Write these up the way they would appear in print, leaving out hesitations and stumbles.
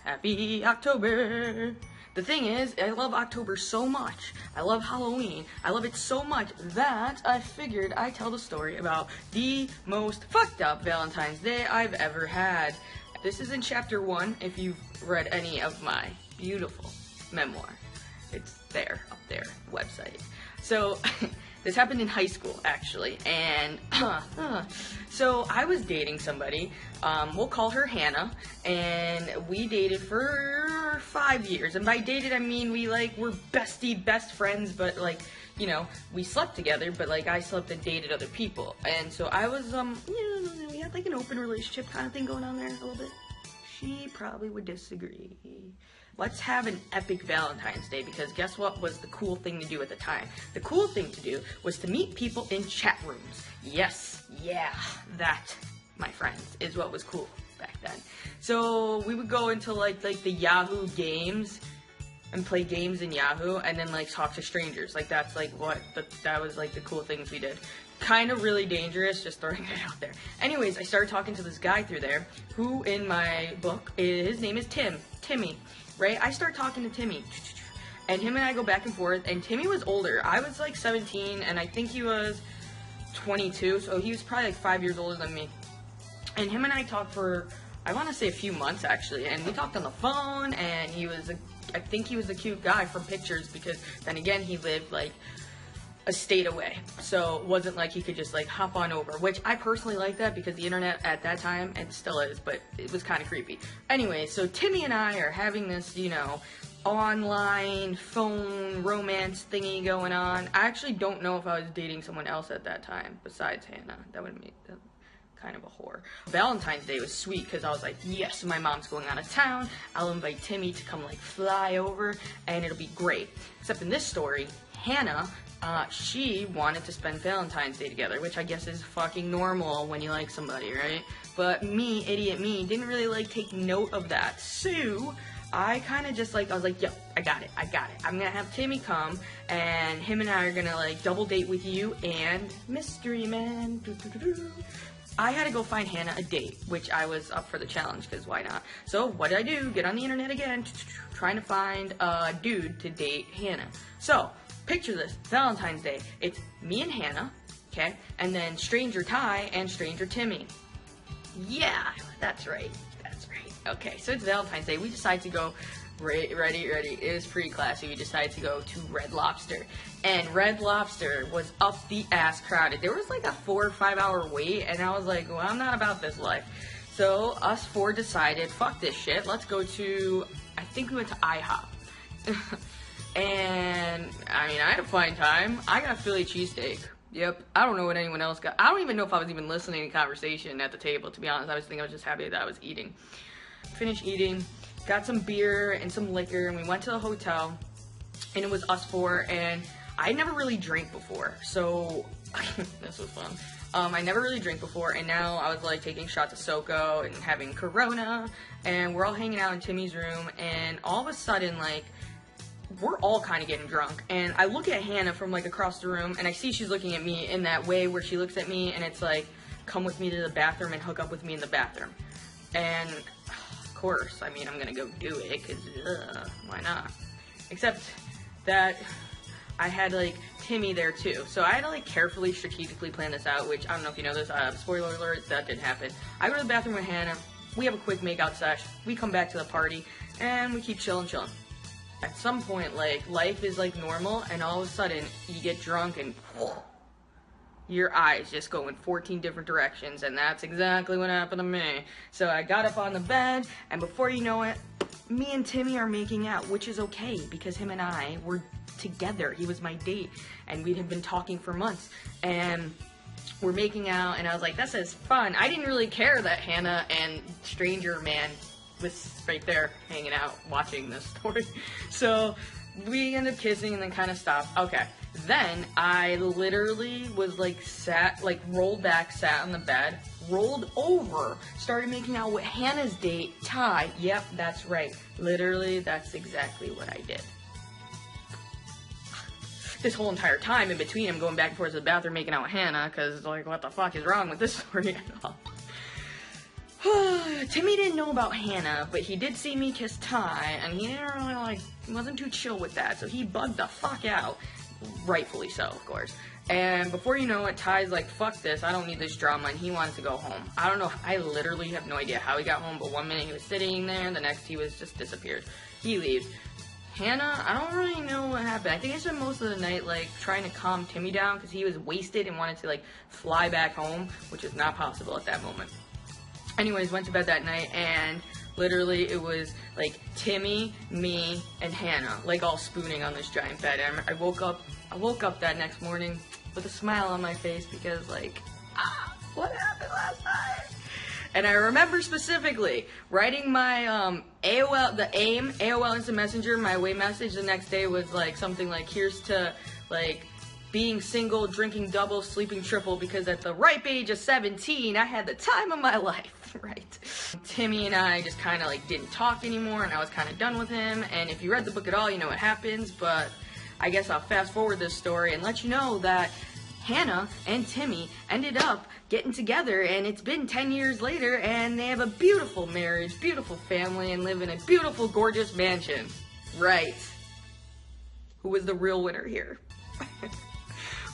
Happy October. The thing is, I love October so much. I love Halloween. I love it so much that I figured I'd tell the story about the most fucked up Valentine's Day I've ever had. This is in chapter 1 if you've read any of my beautiful memoir. It's there, up there, website. So, this happened in high school, actually, and, so I was dating somebody, we'll call her Hannah, and we dated for 5 years, and by dated, I mean we, were best friends, but, we slept together, but, I slept and dated other people, and so I was, we had, an open relationship kind of thing going on there a little bit. She probably would disagree. Let's have an epic Valentine's Day, because guess what was the cool thing to do at the time? The cool thing to do was to meet people in chat rooms. Yes, yeah, that, my friends, is what was cool back then. So we would go into the Yahoo games and play games in Yahoo, and then talk to strangers. That was the cool things we did. Kind of really dangerous, just throwing it out there. Anyways, I started talking to this guy through there, who in my book, his name is Timmy. Right? I start talking to Timmy, and him and I go back and forth, and Timmy was older. I was 17, and I think he was 22, so he was probably 5 years older than me. And him and I talked for, I want to say a few months, actually, and we talked on the phone, and I think he was a cute guy from pictures, because then again, he lived a state away, so it wasn't like he could just hop on over, which I personally like that, because the internet at that time, and still is, but it was kind of creepy. Anyway, so Timmy and I are having this, online phone romance thingy going on. I actually don't know if I was dating someone else at that time besides Hannah. That would make kind of a whore. Valentine's Day was sweet, because I was like, yes, my mom's going out of town, I'll invite Timmy to come fly over, and it'll be great. Except in this story, Hannah, she wanted to spend Valentine's Day together, which I guess is fucking normal when you like somebody, right? But me, idiot me, didn't really take note of that. So I kind of just I was like, yo, I got it. I'm gonna have Timmy come, and him and I are gonna double date with you and Mystery Man. I had to go find Hannah a date, which I was up for the challenge, because why not? So what did I do? Get on the internet again, trying to find a dude to date Hannah. So picture this, Valentine's Day. It's me and Hannah, okay? And then Stranger Ty and Stranger Timmy. Yeah, that's right. Okay, so it's Valentine's Day. We decide to go, ready. It was pretty classy. We decided to go to Red Lobster. And Red Lobster was up the ass crowded. There was a 4 or 5 hour wait, and I was like, well, I'm not about this life. So us four decided, fuck this shit. Let's go to, I think we went to IHOP. And, I had a fine time. I got a Philly cheesesteak. Yep. I don't know what anyone else got. I don't even know if I was even listening to conversation at the table, to be honest. I was just happy that I was eating. Finished eating, got some beer and some liquor, and we went to the hotel, and it was us four, and I never really drank before, so this was fun. I never really drank before, and now I was taking shots of SoCo and having Corona, and we're all hanging out in Timmy's room, and all of a sudden, we're all kind of getting drunk, and I look at Hannah from across the room, and I see she's looking at me in that way where she looks at me, and it's come with me to the bathroom and hook up with me in the bathroom. And of course, I'm gonna go do it, because why not? Except that I had Timmy there too, so I had to carefully, strategically plan this out, which I don't know if you know this, spoiler alert, that didn't happen. I go to the bathroom with Hannah, we have a quick make-out sesh, we come back to the party, and we keep chilling. At some point, life is normal, and all of a sudden, you get drunk, and your eyes just go in 14 different directions, and that's exactly what happened to me. So I got up on the bed, and before you know it, me and Timmy are making out, which is okay, because him and I were together. He was my date, and we had been talking for months, and we're making out, and I was like, this is fun. I didn't really care that Hannah and Stranger Man was right there hanging out watching this story. So we ended up kissing and then kind of stopped. Okay. Then I literally was rolled back, sat on the bed, rolled over, started making out with Hannah's date, Ty. Yep, that's right. Literally, that's exactly what I did. This whole entire time in between, I'm going back and forth to the bathroom making out with Hannah, because, what the fuck is wrong with this story at all? Timmy didn't know about Hannah, but he did see me kiss Ty, and he didn't really, he wasn't too chill with that, so he bugged the fuck out. Rightfully so, of course. And before you know it, Ty's like, fuck this, I don't need this drama, and he wanted to go home. I don't know, I literally have no idea how he got home, but one minute he was sitting there, and the next he was just disappeared. He leaves. Hannah, I don't really know what happened. I think I spent most of the night, trying to calm Timmy down, because he was wasted and wanted to, fly back home, which is not possible at that moment. Anyways, went to bed that night, and literally it was, Timmy, me, and Hannah, all spooning on this giant bed. And I woke up that next morning with a smile on my face because, what happened last night? And I remember specifically writing my AOL Instant Messenger, my away message the next day was, something like, here's to, being single, drinking double, sleeping triple, because at the ripe age of 17, I had the time of my life, right? Timmy and I just kind of didn't talk anymore, and I was kind of done with him, and if you read the book at all, you know what happens, but I guess I'll fast forward this story and let you know that Hannah and Timmy ended up getting together, and it's been 10 years later, and they have a beautiful marriage, beautiful family, and live in a beautiful, gorgeous mansion. Right. Who was the real winner here?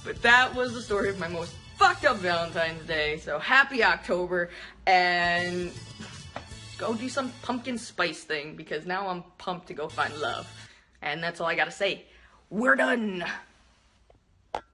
But that was the story of my most fucked up Valentine's Day. So happy October, and go do some pumpkin spice thing, because now I'm pumped to go find love. And that's all I gotta say. We're done.